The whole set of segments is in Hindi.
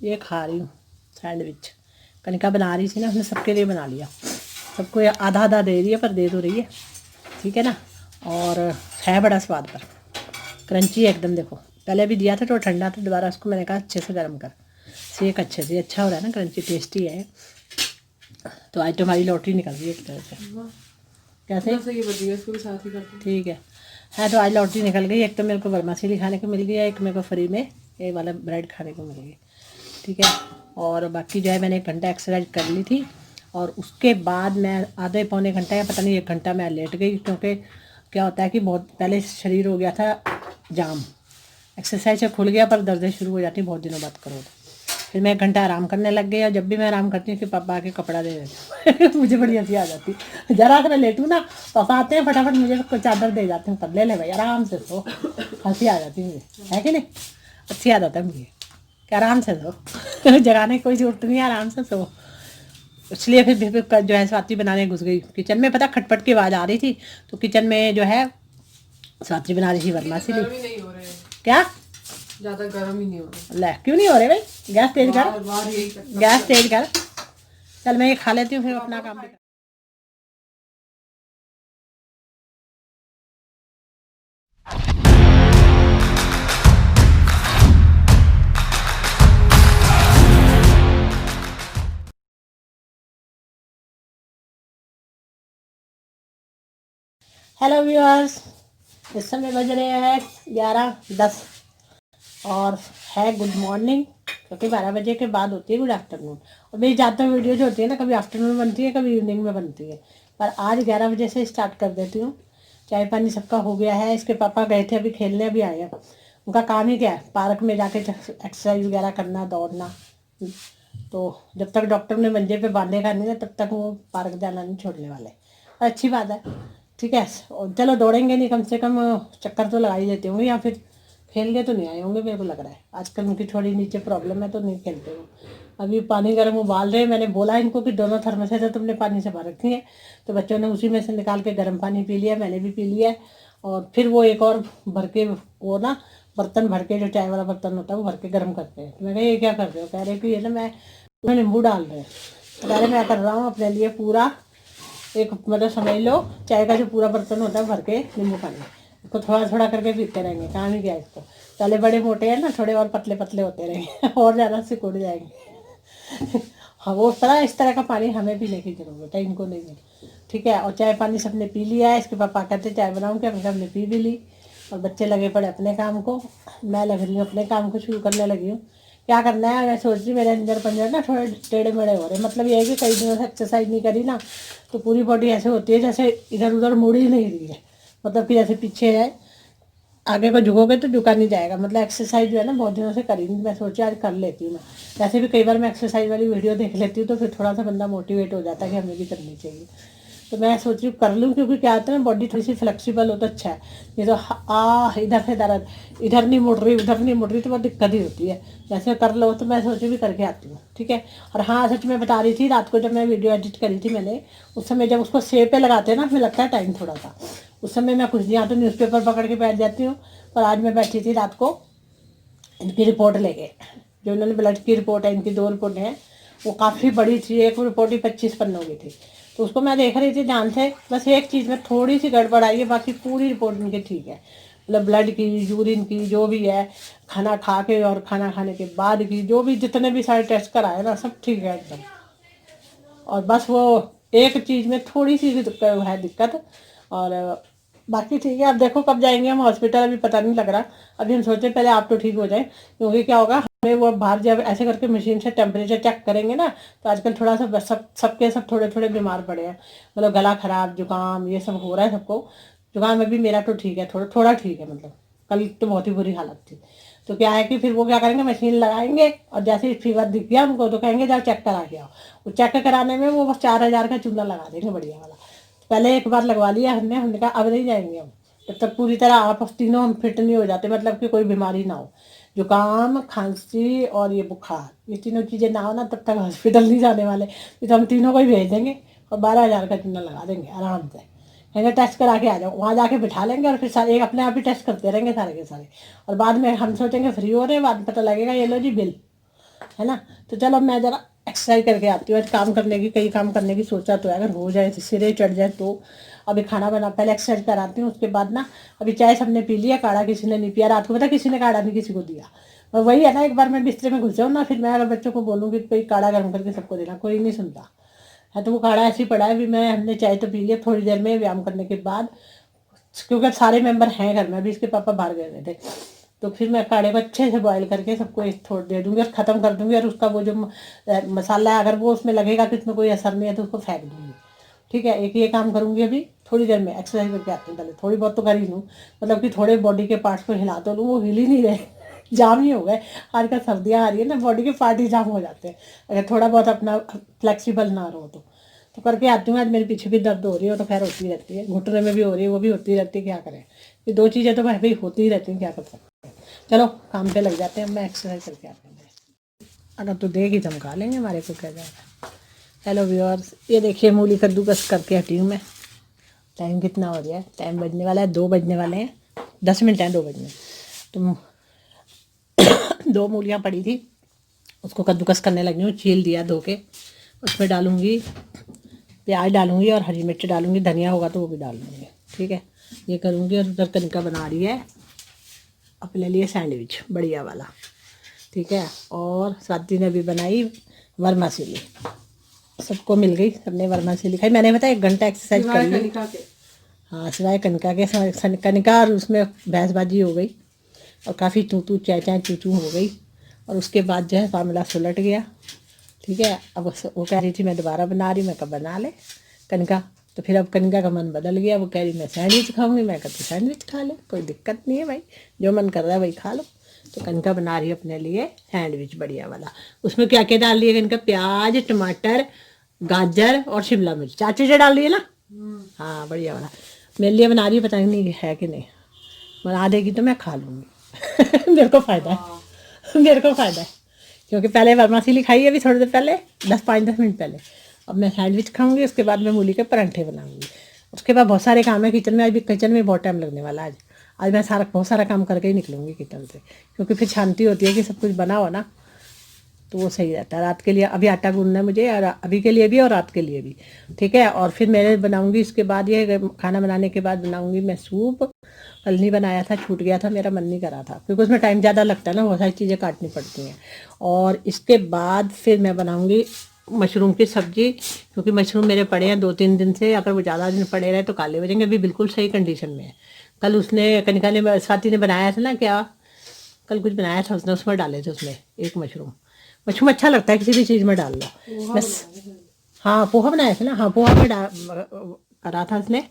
ये खा रही हूँ सैंडविच। कनिका बना रही थी ना, हमने सबके लिए बना लिया। सबको आधा आधा दे रही है, पर दे तो रही है, ठीक है ना। और है बड़ा स्वाद पर, क्रंची है एकदम। देखो पहले भी दिया था तो ठंडा था, दोबारा उसको मैंने कहा अच्छे से गर्म कर, सेक अच्छे से अच्छा हो रहा है ना, क्रंची टेस्टी है। तो आज तो हमारी लॉटरी निकल रही है एक तरह से। कैसे इसको भी साथ ही करते, ठीक है। तो आज लॉटरी निकल गई। एक तो मेरे को वर्मासीली खाने को मिल गई है, एक मेरे को फ्री में ये वाला ब्रेड खाने को मिल गई, ठीक है। और बाकी जो है मैंने 1 घंटा एक्सरसाइज कर ली थी, और उसके बाद मैं आधे पौने घंटा या पता नहीं 1 घंटा मैं लेट गई, क्योंकि क्या होता है कि बहुत पहले शरीर हो गया था जाम, एक्सरसाइज से खुल गया पर दर्दें शुरू हो जाती बहुत दिनों बाद करो तो। फिर मैं 1 घंटा आराम करने लग गई, और जब भी मैं आराम करती हूँ कि पापा आके कपड़ा दे देते मुझे बड़ी हंसी आ जाती, जरा सा मैं लेटूँ ना, पापा आते हैं फटाफट मुझे कुछ चादर दे जाते हैं, तब ले ले भाई आराम से सो। हंसी आ जाती है मुझे, है कि नहीं, अच्छी आदत है मुझे कि आराम से सो जगाने की कोई जरूरत नहीं है, आराम से सो। इसलिए फिर जो है स्वाति बनाने घुस गई किचन में। पता खटपट की आवाज़ आ रही थी, तो किचन में जो है स्वाति बना रही थी वर्मासीली। क्या ज़्यादा गर्म ही नहीं हो रहे? ले क्यों नहीं हो रहे भाई, गैस तेज कर, गैस तेज कर। चल मैं ये खा लेती हूँ, फिर अपना काम भी। हेलो व्यूअर्स, इस समय बज रहे हैं 11:10 और है गुड मॉर्निंग, क्योंकि 12 बजे के बाद होती है गुड आफ्टरनून। और मेरी ज़्यादातर वीडियो जो होती है ना, कभी आफ्टरनून बनती है कभी इवनिंग में बनती है, पर आज 11 बजे से स्टार्ट कर देती हूँ। चाय पानी सबका हो गया है। इसके पापा गए थे अभी खेलने, अभी आए हैं। उनका काम ही क्या है, पार्क में जाके एक्सरसाइज वगैरह करना, दौड़ना। तो जब तक डॉक्टर ने मंजे पे बांधेगा नहीं ना, तब तक वो पार्क जाना नहीं छोड़ने वाले। अच्छी बात है, ठीक है। और चलो दौड़ेंगे नहीं, कम से कम चक्कर तो लगा ही देते होंगे, या फिर खेल के तो नहीं आए होंगे, मेरे को लग रहा है। आजकल उनकी थोड़ी नीचे प्रॉब्लम है तो नहीं खेलते हो। अभी पानी गर्म उबाल रहे हैं, मैंने बोला इनको कि दोनों थर्मसे तो तुमने पानी से भर रखी है, तो बच्चों ने उसी में से निकाल के गर्म पानी पी लिया, मैंने भी पी लिया है। और फिर वो एक और भर के, वो ना बर्तन भर के, जो चाय वाला बर्तन होता है वो भर के गर्म करते हैं। तो मैं कहा ये क्या कर रहे हो? कह रहे कि ये ना मैं नींबू डाल रहे हैं। तो कह रहे मैं कर रहा हूँ अपने लिए पूरा एक, मतलब समझ लो चाय का जो पूरा बर्तन होता है भर के नींबू पानी, इसको थोड़ा थोड़ा करके पीते रहेंगे। काम ही क्या है इसको, पहले बड़े मोटे हैं ना, थोड़े और पतले पतले होते रहेंगे और ज़्यादा सिकुड़ जाएंगे हाँ वो इस तरह का पानी हमें पीने की ज़रूरत है, इनको नहीं है, ठीक है। और चाय पानी सबने पी लिया है। इसके पापा कहते चाय बनाऊँ क्या, हमने पी भी ली। और बच्चे लगे पड़े अपने काम को, मैं लग रही हूँ अपने काम को शुरू करने लगी हूँ। क्या करना है मैं सोच रही, मेरे अंदर पंजर ना थोड़े टेढ़े मेढ़े हो रहे, मतलब ये है कि कई दिनों से एक्सरसाइज नहीं करी ना, तो पूरी बॉडी ऐसे होती है जैसे इधर उधर मुड़ ही नहीं रही है, मतलब कि जैसे पीछे है, आगे को झुकोगे तो झुका नहीं जाएगा। मतलब एक्सरसाइज जो है ना बहुत दिनों से करी नहीं, मैं सोची आज कर लेती हूँ। मैं वैसे भी कई बार मैं एक्सरसाइज वाली वीडियो देख लेती हूँ, तो फिर थोड़ा सा बंदा मोटिवेट हो जाता है कि हमें भी करनी चाहिए। तो मैं सोच रही हूँ कर लूँ, क्योंकि क्या होता है ना, बॉडी थोड़ी सी फ्लेक्सिबल हो तो अच्छा है। ये तो इधर से दर्द, इधर नहीं मुड़ रही उधर नहीं मुड़ रही, तो बहुत दिक्कत ही होती है। जैसे कर लो, तो मैं सोची भी करके आती हूँ, ठीक है। और हाँ सच में बता रही थी, रात को जब मैं वीडियो एडिट करी थी मैंने, उस समय जब उसको सेव पे लगाते हैं ना, फिर लगता है टाइम थोड़ा सा, उस समय मैं कुछ नहीं, यहाँ तो न्यूज़पेपर पकड़ के बैठ जाती हूँ। पर आज मैं बैठी थी रात को इनकी रिपोर्ट लेके, जो इन्होंने ब्लड की रिपोर्ट है, इनकी 2 रिपोर्ट हैं, वो काफ़ी बड़ी थी। एक रिपोर्ट ही 25 पन्नों की थी, तो उसको मैं देख रही थी ध्यान से। बस एक चीज़ में थोड़ी सी गड़बड़ आई है, बाकी पूरी रिपोर्ट इनकी ठीक है। मतलब ब्लड की, यूरिन की, जो भी है, खाना खा के और खाना खाने के बाद की, जो भी जितने भी सारे टेस्ट कराए ना, सब ठीक है एकदम। और बस वो एक चीज़ में थोड़ी सी है दिक्कत, और बाकी ठीक है। अब देखो कब जाएंगे हम हॉस्पिटल, अभी पता नहीं लग रहा। अभी हम सोचे पहले आप तो ठीक हो जाए, क्योंकि क्या होगा, हमें वो बाहर जब ऐसे करके मशीन से टेम्परेचर चेक करेंगे ना, तो आजकल थोड़ा सा सबके सब थोड़े थोड़े बीमार पड़े हैं। मतलब गला खराब, जुकाम, ये सब हो रहा है सबको। जुकाम अभी मेरा तो ठीक है, थोड़ा थोड़ा ठीक है, मतलब कल तो बहुत ही बुरी हालत थी। तो क्या है कि फिर वो क्या करेंगे, मशीन लगाएंगे, और जैसे ही फीवर दिख गया उनको, तो कहेंगे जाओ चेक करा के आओ। वो चेक कराने में वो बस 4,000 का चूना लगा देंगे बढ़िया वाला। पहले एक बार लगवा लिया हमने कहा अब नहीं जाएंगे हम, जब तक पूरी तरह आप तीनों हम फिट नहीं हो जाते, मतलब कि कोई बीमारी ना हो, जुकाम, खांसी और ये बुखार, ये तीनों चीज़ें ना हो ना, तब तक हॉस्पिटल नहीं जाने वाले। तो हम तीनों को ही भेज देंगे और 12,000 का चूना लगा देंगे आराम से। कहेंगे टेस्ट करा के आ जाओ, वहाँ जाके बिठा लेंगे, और फिर सारे एक अपने आप ही टेस्ट करते रहेंगे सारे के सारे। और बाद में हम सोचेंगे फ्री हो रहे हैं, बाद में पता लगेगा ये लो जी बिल। है ना। तो चलो मैं ज़रा एक्सरसाइज करके आती हूँ। आज काम करने की, कई काम करने की सोचा तो है, अगर हो जाए सिरे चढ़ जाए तो। अभी खाना बना, पहले एक्सरसाइज कराती हूँ, उसके बाद ना अभी चाय सबने पी लिया, काढ़ा किसी ने नहीं पिया। रात को पता किसी ने काढ़ा नहीं किसी को दिया। और वही है ना, एक बार मैं बिस्तर में घुस जाऊँ ना, फिर मैं अगर बच्चों को बोलूँगी कोई काढ़ा गर्म करके सबको देना, कोई नहीं सुनता है। तो वो काढ़ा ऐसे ही पड़ा है। अभी मैं हमने चाय तो पी लिया थोड़ी देर में व्यायाम करने के बाद, क्योंकि सारे मेंबर हैं घर में। अभी इसके पापा बाहर गए हुए थे, तो फिर मैं काढ़े को अच्छे से बॉईल करके सबको एक थोड़ी दे दूँगी और ख़त्म कर दूँगी। और उसका वो जो मसाला है, अगर वो उसमें लगेगा कि उसमें कोई असर नहीं है तो उसको फेंक दूँगी। ठीक है, एक ये काम करूँगी। अभी थोड़ी देर में एक्सरसाइज करके आती हूँ, पहले थोड़ी बहुत तो कर ही लूँ, मतलब कि थोड़े बॉडी के पार्ट्स को हिला तो लूँ, वो हिल ही नहीं रहे जाम ही हो गए। आजकल सर्दियाँ आ रही है ना, बॉडी के पार्ट ही जाम हो जाते हैं अगर थोड़ा बहुत अपना फ्लेक्सिबल ना रहो तो करके आती हूँ। आज मेरे पीछे भी दर्द हो रही है, तो खैर होती रहती है, घुटने में भी हो रही है, वो भी होती रहती है, क्या करें। ये दो चीज़ें तो भाई होती ही रहती हैं, क्या कर सकते हैं। चलो काम पे लग जाते हैं, मैं एक्सरसाइज करके आते हैं। अगर तो देगी तो हम खा लेंगे, हमारे को क्या जाएगा। हेलो व्यूअर्स, ये देखिए मूली कद्दूकस करके हटी हूँ मैं। टाइम कितना हो गया है, टाइम बजने वाला है, 2 बजने वाले हैं, 10 मिनट हैं 2 बजने। तो 2 मूलियाँ पड़ी थी, उसको कद्दूकस करने लगी हूँ। छील दिया धो के, उसमें डालूँगी प्याज, डालूँगी और हरी मिर्च डालूँगी, धनिया होगा तो वो भी डाल दूँगी। ठीक है, ये करूँगी। और उधर कनिका बना रही है अपने लिए सैंडविच बढ़िया वाला। ठीक है, और स्वाति ने भी बनाई वरमासिली, सबको मिल गई, सबने वरमासिली खाई। मैंने बताया 1 घंटा एक्सरसाइज कर ली। हाँ, सिवाय कनिका के। कनिका और उसमें बहसबाजी हो गई और काफ़ी तू तू चाय चाय चू चू हो गई। और उसके बाद जो है मामला सुलट गया। ठीक है, अब वो कह रही थी मैं दोबारा बना रही, मैं कब बना ले कनिका। तो फिर अब कनिका का मन बदल गया, वो कह रही मैं सैंडविच खाऊंगी। मैं कहती सैंडविच खा ले, कोई दिक्कत नहीं है भाई, जो मन कर रहा है वही खा लो। तो कनिका बना रही है अपने लिए सैंडविच बढ़िया वाला। उसमें क्या क्या डाल रही है कनिका? प्याज, टमाटर, गाजर और शिमला मिर्च, 4 चीज़ें डाल रही है ना। हाँ, बढ़िया वाला मेरे लिए बना रही है, पता नहीं है कि नहीं। बना देगी तो मैं खा लूँगी मेरे को फ़ायदा है मेरे को फ़ायदा है, क्योंकि पहले वरमासिली खाई है अभी थोड़ी देर पहले, 5-10 मिनट पहले। अब मैं सैंडविच खाऊंगी, उसके बाद मैं मूली के परांठे बनाऊंगी। उसके बाद बहुत सारे काम है किचन में। आज भी किचन में बहुत टाइम लगने वाला है। आज मैं बहुत सारा काम करके ही निकलूंगी किचन से, क्योंकि फिर शांति होती है कि सब कुछ बना हो ना, तो वो सही रहता है। रात के लिए अभी आटा गूंदना है मुझे, और अभी के लिए भी और रात के लिए भी। ठीक है, और फिर मैंने बनाऊंगी इसके बाद, ये खाना बनाने के बाद बनाऊंगी मैं सूप। कल नहीं बनाया था, छूट गया था, मेरा मन नहीं करा था, क्योंकि उसमें टाइम ज़्यादा लगता है ना, बहुत सारी चीज़ें काटनी पड़ती हैं। और इसके बाद फिर मैं बनाऊंगी मशरूम की सब्ज़ी, क्योंकि मशरूम मेरे पड़े हैं 2-3 दिन से। अगर वो ज़्यादा दिन पड़े रहे तो काले हो जाएंगे। अभी बिल्कुल सही कंडीशन में है। कल उसने कनिका ने, स्वाति ने बनाया था ना, क्या कल कुछ बनाया था उसने, उसमें डाले थे उसमें एक मशरूम। मशरूम अच्छा लगता है किसी भी चीज़ में डाल लो बस। हाँ, पोहा बनाया था ना, हाँ पोहा में करा था उसने।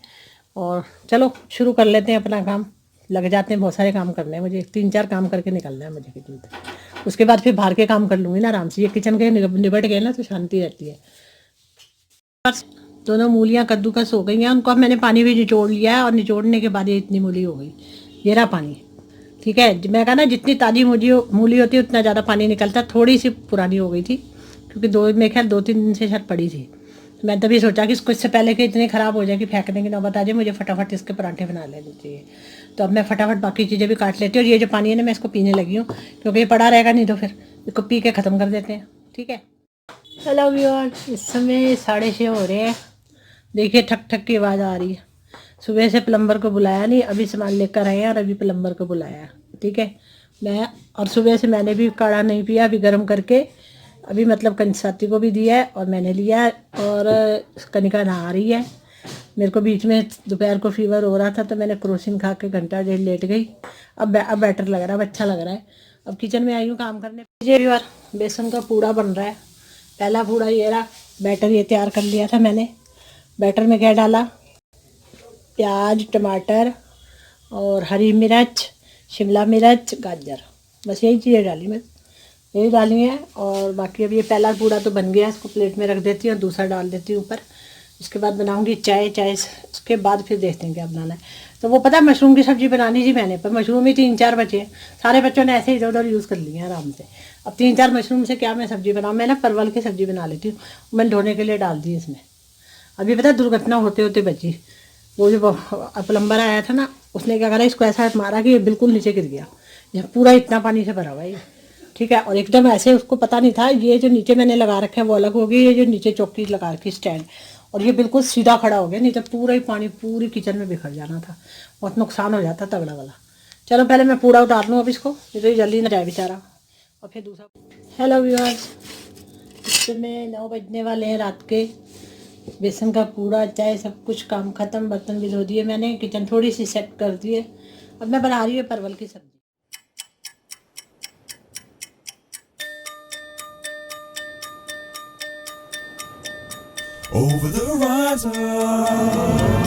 और चलो शुरू कर लेते हैं अपना काम, लग जाते हैं। बहुत सारे काम करने हैं मुझे, 3-4 काम करके निकलना है मुझे किचन से। उसके बाद फिर बाहर के काम कर लूँगी ना आराम से। ये किचन के निबट गए ना तो शांति रहती है। बस दोनों मूलियाँ कद्दूकस हो गई हैं, उनको अब मैंने पानी भी निचोड़ लिया है, और निचोड़ने के बाद ये इतनी मूली हो गई, ये रहा पानी। ठीक है, मैं कहा ना जितनी ताज़ी मूली होती है उतना ज़्यादा पानी निकलता। थोड़ी सी पुरानी हो गई थी, क्योंकि मेरे ख्याल 2-3 दिन से शायद पड़ी थी। तो मैं तभी सोचा कि इससे पहले कि इतनी ख़राब हो जाए कि फेंकने की नौबत आ जाए, मुझे फटाफट इसके पराठे बना लेने चाहिए। तो अब मैं फटाफट बाकी चीज़ें भी काट लेती हूँ, और ये जो पानी है ना मैं इसको पीने लगी हूँ, क्योंकि ये पड़ा रहेगा नहीं तो फिर इसको पी के ख़त्म कर देते हैं। ठीक है, हेलो व्यूअर्स, इस समय 6:30 हो रहे हैं। देखिए ठक ठक की आवाज़ आ रही है। सुबह से प्लम्बर को बुलाया नहीं, अभी सामान लेकर आए हैं और अभी प्लम्बर को बुलाया। ठीक है, मैं और सुबह से मैंने भी काढ़ा नहीं पिया, अभी गर्म करके अभी मतलब कंसाती को भी दिया है और मैंने लिया है। और कनिका नहा रही है। मेरे को बीच में दोपहर को फीवर हो रहा था, तो मैंने क्रोसिन खा के घंटा डेढ़ लेट गई। अब बेटर लग रहा है, अब अच्छा लग रहा है। अब किचन में आई हूँ काम करने। ये बार बेसन का पूड़ा बन रहा है। पहला पूड़ा ये रहा, बैटर ये तैयार कर लिया था मैंने। बैटर में क्या डाला? प्याज, टमाटर और हरी मिर्च, शिमला मिर्च, गाजर, बस यही चीज़ें डाली मैं, यही डाली है। और बाकी अब ये पहला पूड़ा तो बन गया, इसको प्लेट में रख देती हूँ और दूसरा डाल देती हूँ ऊपर। उसके बाद बनाऊँगी चाय। उसके बाद फिर देखते हैं क्या बनाना है। तो वो पता है मशरूम की सब्ज़ी बनानी थी मैंने, पर मशरूम ही 3-4 बचे हैं। सारे बच्चों ने ऐसे ही इधर उधर यूज़ कर लिए हैं आराम से। अब 3-4 मशरूम से क्या मैं सब्ज़ी बनाऊँ? मैं ना परवल की सब्ज़ी बना लेती हूँ। मैंने धोने के लिए डाल दी इसमें। अभी पता दुर्घटना होते होते बची। वो जो प्लम्बर आया था ना, उसने क्या करा, इसको ऐसा मारा कि ये बिल्कुल नीचे गिर गया। यह पूरा इतना पानी से भरा हुआ है। ठीक है। और एकदम ऐसे उसको पता नहीं था ये जो नीचे मैंने लगा रखे हैं वो अलग होगी, ये जो नीचे चौकी लगा रखी स्टैंड, और ये बिल्कुल सीधा खड़ा हो गया, नहीं तो पूरा ही पानी पूरी किचन में बिखर जाना था, बहुत नुकसान हो जाता तगड़ा वाला। चलो पहले मैं पूरा उतार लूँ अब इसको, ये तो जल्दी ना जाए बेचारा। और फिर दूसरा। हेलो व्यूअर्स, इस समय 9 बजने वाले हैं रात के। बेसन का पूरा चाय सब कुछ काम ख़त्म, बर्तन भी धो दिए मैंने, किचन थोड़ी सी सेट कर दी है। अब मैं बना रही हूँ परवल की सब्ज़ी। Over the horizon.